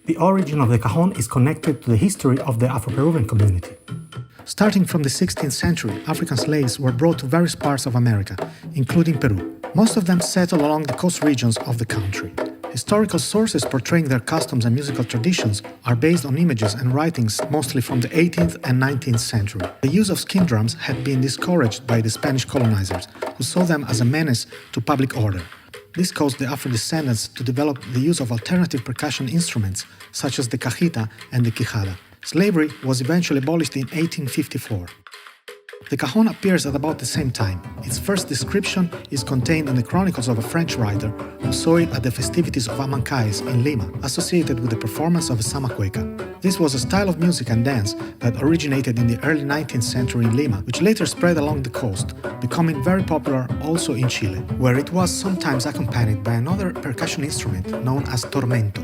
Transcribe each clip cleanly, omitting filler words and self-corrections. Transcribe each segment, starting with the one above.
The origin of the cajon is connected to the history of the Afro-Peruvian community. Starting from the 16th century, African slaves were brought to various parts of America, including Peru. Most of them settled along the coast regions of the country. Historical sources portraying their customs and musical traditions are based on images and writings mostly from the 18th and 19th century. The use of skin drums had been discouraged by the Spanish colonizers, who saw them as a menace to public order. This caused the Afro-descendants to develop the use of alternative percussion instruments, such as the cajita and the quijada. Slavery was eventually abolished in 1854. The cajon appears at about the same time. Its first description is contained in the chronicles of a French writer who saw it at the festivities of Amancáis in Lima, associated with the performance of a samacueca. This was a style of music and dance that originated in the early 19th century in Lima, which later spread along the coast, becoming very popular also in Chile, where it was sometimes accompanied by another percussion instrument known as tormento.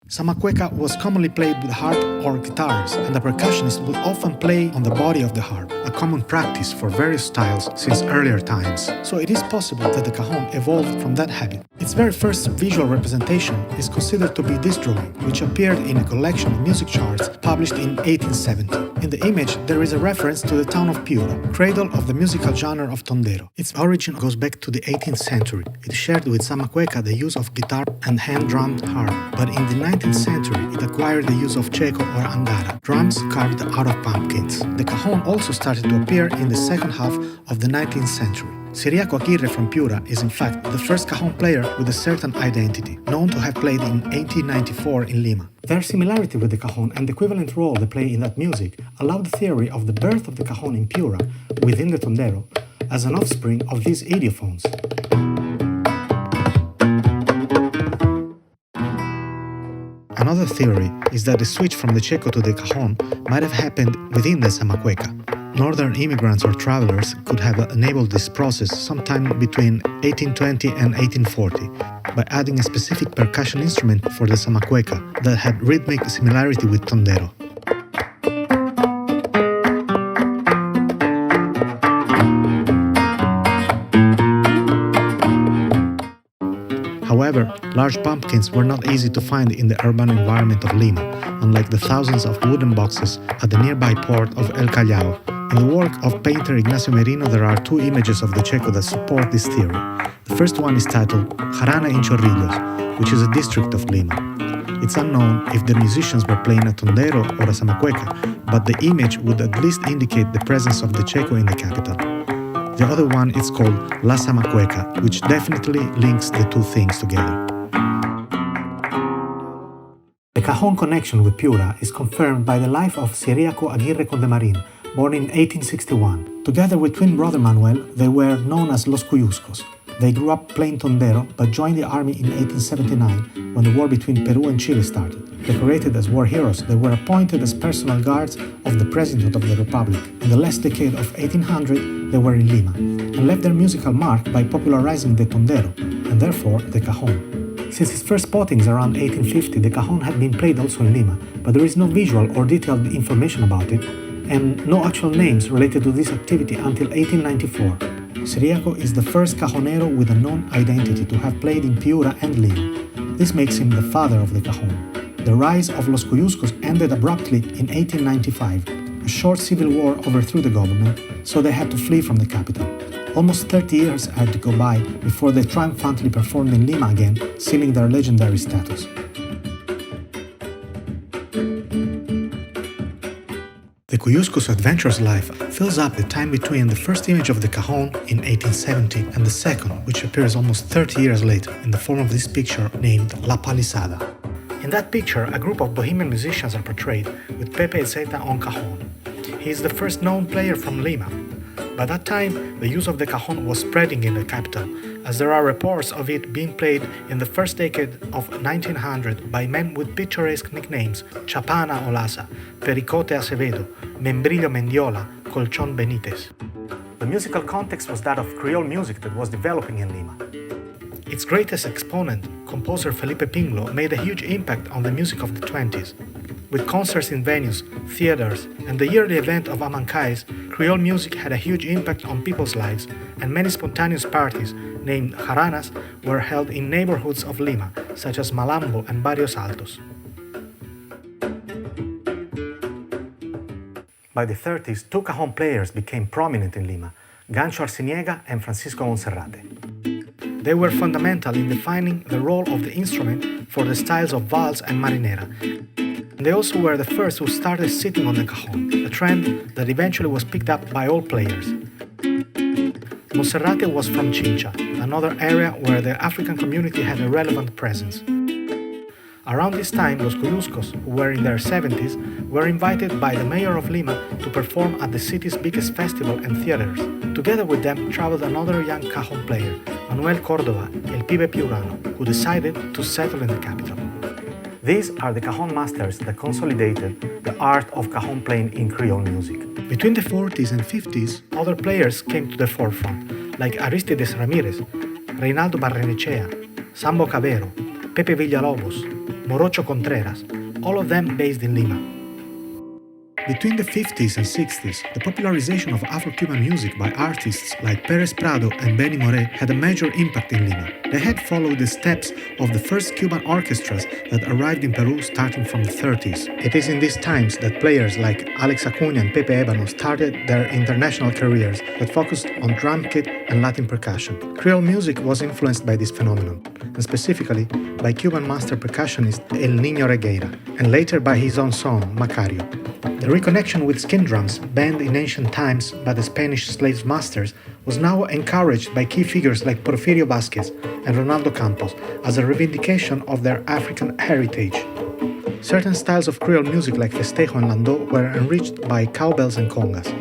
Samacueca was commonly played with harp or guitars, and the percussionist would often play on the body of the harp, a common practice for various styles since earlier times. So it is possible that the cajon evolved from that habit. Its very first visual representation is considered to be this drawing, which appeared in a collection of music charts published in 1870. In the image, there is a reference to the town of Piura, cradle of the musical genre of tondero. Its origin goes back to the 18th century. It shared with Samacueca the use of guitar and hand-drummed harp, but in the 19th century it acquired the use of checo or angara, drums carved out of pumpkins. The cajon also started to appear in the second half of the 19th century. Ciriaco Aguirre from Piura is in fact the first cajon player with a certain identity, known to have played in 1894 in Lima. Their similarity with the cajon and the equivalent role they play in that music allow the theory of the birth of the cajon in Piura, within the tondero, as an offspring of these idiophones. Another theory is that the switch from the checo to the cajon might have happened within the samacueca. Northern immigrants or travelers could have enabled this process sometime between 1820 and 1840 by adding a specific percussion instrument for the samacueca that had rhythmic similarity with tondero. However, large pumpkins were not easy to find in the urban environment of Lima, unlike the thousands of wooden boxes at the nearby port of El Callao. In the work of painter Ignacio Merino, there are two images of the checo that support this theory. The first one is titled Jarana in Chorrillos, which is a district of Lima. It's unknown if the musicians were playing a tondero or a samacueca, but the image would at least indicate the presence of the checo in the capital. The other one is called La Samacueca, which definitely links the two things together. The cajon connection with Piura is confirmed by the life of Ciriaco Aguirre Condemarin, born in 1861. Together with twin brother Manuel, they were known as Los Cuyuscos. They grew up playing tondero, but joined the army in 1879 when the war between Peru and Chile started. Decorated as war heroes, they were appointed as personal guards of the President of the Republic. In the last decade of 1800, they were in Lima, and left their musical mark by popularizing the tondero, and therefore the cajon. Since its first spottings around 1850, the cajon had been played also in Lima, but there is no visual or detailed information about it, and no actual names related to this activity until 1894. Ciriaco is the first cajonero with a known identity to have played in Piura and Lima. This makes him the father of the cajon. The rise of Los Cuyuscos ended abruptly in 1895. A short civil war overthrew the government, so they had to flee from the capital. Almost 30 years had to go by before they triumphantly performed in Lima again, sealing their legendary status. The Cuyuscos' adventurous life fills up the time between the first image of the cajon in 1870 and the second, which appears almost 30 years later in the form of this picture named La Palisada. In that picture, a group of bohemian musicians are portrayed, with Pepe Zeta on cajon. He is the first known player from Lima. By that time, the use of the cajon was spreading in the capital, as there are reports of it being played in the first decade of 1900 by men with picturesque nicknames Chapana Olaza, Pericote Acevedo, Membrillo Mendiola, Colchon Benitez. The musical context was that of Creole music that was developing in Lima. Its greatest exponent, composer Felipe Pinglo, made a huge impact on the music of the 20s. With concerts in venues, theaters, and the yearly event of Amancáis, Creole music had a huge impact on people's lives, and many spontaneous parties, named jaranas, were held in neighborhoods of Lima, such as Malambo and Barrios Altos. By the 30s, two cajon players became prominent in Lima, Gancho Arciniega and Francisco Monserrate. They were fundamental in defining the role of the instrument for the styles of vals and marinera. They also were the first who started sitting on the cajon, a trend that eventually was picked up by all players. Monserrate was from Chincha, another area where the African community had a relevant presence. Around this time, los Cuyuscos, who were in their 70s, were invited by the mayor of Lima to perform at the city's biggest festival and theaters. Together with them traveled another young cajon player, Manuel Córdoba, El Pibe Piurano, who decided to settle in the capital. These are the cajon masters that consolidated the art of cajon playing in Creole music. Between the 40s and 50s, other players came to the forefront, like Aristides Ramirez, Reinaldo Barrenechea, Sambo Cabero, Pepe Villalobos, Morocho Contreras, all of them based in Lima. Between the 50s and 60s, the popularization of Afro-Cuban music by artists like Pérez Prado and Benny Moré had a major impact in Lima. They had followed the steps of the first Cuban orchestras that arrived in Peru starting from the 30s. It is in these times that players like Alex Acuña and Pepe Ébano started their international careers that focused on drum kit and Latin percussion. Creole music was influenced by this phenomenon, and specifically by Cuban master percussionist El Niño Regueira, and later by his own son, Macario. The reconnection with skin drums, banned in ancient times by the Spanish slave masters, was now encouraged by key figures like Porfirio Vázquez and Ronaldo Campos as a reivindication of their African heritage. Certain styles of Creole music like festejo and landó were enriched by cowbells and congas.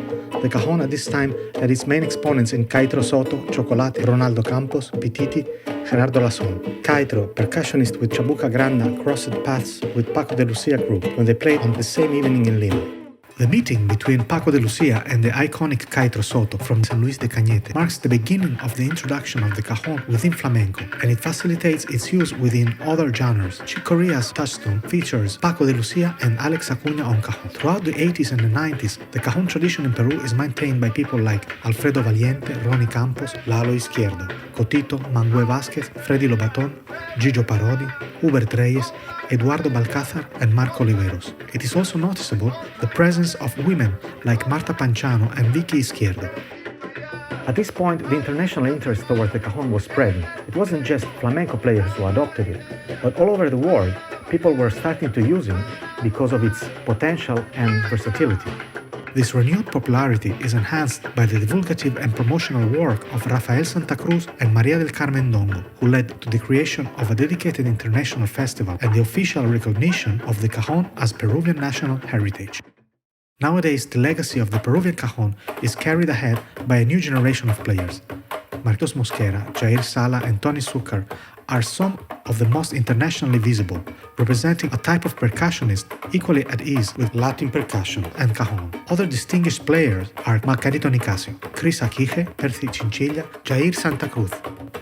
The cajon at this time had its main exponents in Caitro Soto, Chocolate, Ronaldo Campos, Pititi, Gerardo Lazón. Caitro, percussionist with Chabuca Granda, crossed paths with Paco de Lucia group when they played on the same evening in Lima. The meeting between Paco de Lucia and the iconic Caitro Soto from San Luis de Cañete marks the beginning of the introduction of the cajon within flamenco, and it facilitates its use within other genres. Chick Corea's touchstone features Paco de Lucia and Alex Acuña on cajon. Throughout the 80s and the 90s, the cajon tradition in Peru is maintained by people like Alfredo Valiente, Ronnie Campos, Lalo Izquierdo, Cotito, Mangue Vázquez, Freddy Lobatón, Gigio Parodi, Hubert Reyes, Eduardo Balcázar, and Marco Oliveros. It is also noticeable the presence of women like Marta Panchano and Vicky Izquierdo. At this point, the international interest towards the cajon was spreading. It wasn't just flamenco players who adopted it, but all over the world, people were starting to use it because of its potential and versatility. This renewed popularity is enhanced by the divulgative and promotional work of Rafael Santa Cruz and Maria del Carmen Dongo, who led to the creation of a dedicated international festival and the official recognition of the cajon as Peruvian national heritage. Nowadays, the legacy of the Peruvian cajon is carried ahead by a new generation of players. Marcos Mosquera, Jair Sala, and Tony Zucker are some of the most internationally visible, representing a type of percussionist equally at ease with Latin percussion and cajon. Other distinguished players are Margarito Nicasio, Chris Aguirre, Percy Chinchilla, Jair Santa Cruz.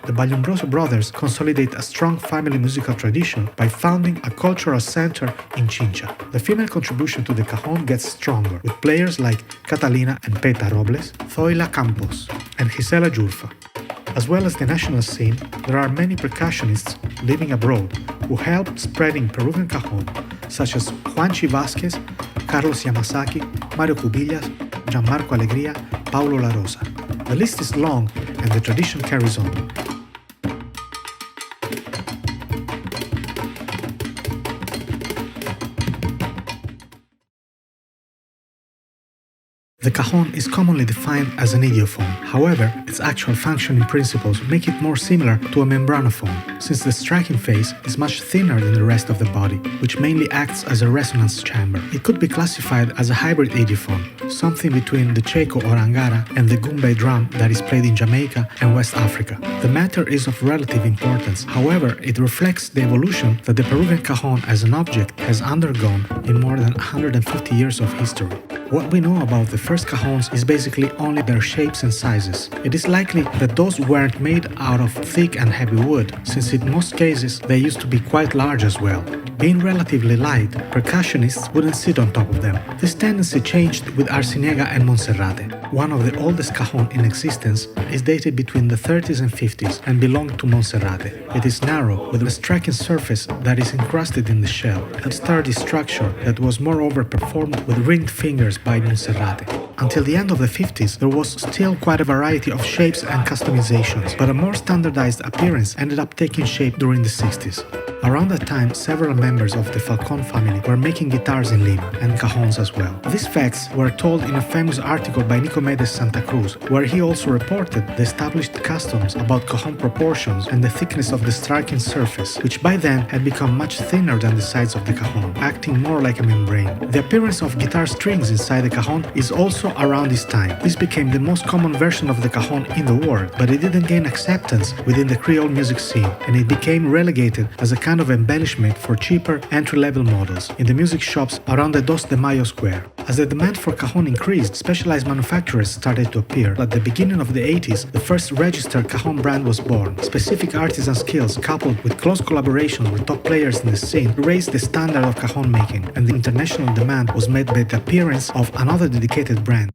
The Vallumbroso brothers consolidate a strong family musical tradition by founding a cultural center in Chincha. The female contribution to the cajon gets stronger, with players like Catalina and Peta Robles, Zoila Campos, and Gisela Jurfa. As well as the national scene, there are many percussionists living abroad who help spreading Peruvian cajon, such as Juanchi Vázquez, Carlos Yamasaki, Mario Cubillas, Gianmarco Alegría, Paulo La Rosa. The list is long and the tradition carries on. The cajon is commonly defined as an idiophone. However, its actual functioning principles make it more similar to a membranophone, since the striking face is much thinner than the rest of the body, which mainly acts as a resonance chamber. It could be classified as a hybrid idiophone, something between the checo or angara and the gumbe drum that is played in Jamaica and West Africa. The matter is of relative importance. However, it reflects the evolution that the Peruvian cajon as an object has undergone in more than 150 years of history. What we know about the first cajons is basically only their shapes and sizes. It is likely that those weren't made out of thick and heavy wood, since in most cases they used to be quite large as well. Being relatively light, percussionists wouldn't sit on top of them. This tendency changed with Arciniega and Monserrate. one of the oldest cajon in existence, is dated between the 30s and 50s and belonged to Monserrate. It is narrow, with a striking surface that is encrusted in the shell, a sturdy structure that was moreover performed with ringed fingers by Monserrate. Until the end of the 50s, there was still quite a variety of shapes and customizations, but a more standardized appearance ended up taking shape during the 60s. Around that time, several members of the Falcon family were making guitars in Lima, and cajons as well. These facts were told in a famous article by Nicomedes Santa Cruz, where he also reported the established customs about cajon proportions and the thickness of the striking surface, which by then had become much thinner than the sides of the cajon, acting more like a membrane. The appearance of guitar strings inside the cajon is also around this time. This became the most common version of the cajon in the world, but it didn't gain acceptance within the Creole music scene, and it became relegated as a kind of embellishment for cheaper entry-level models in the music shops around the Dos de Mayo square. As the demand for cajon increased, specialized manufacturers started to appear. At the beginning of the 80s, the first registered cajon brand was born. Specific artisan skills coupled with close collaboration with top players in the scene raised the standard of cajon making, and the international demand was met by the appearance of another dedicated brand,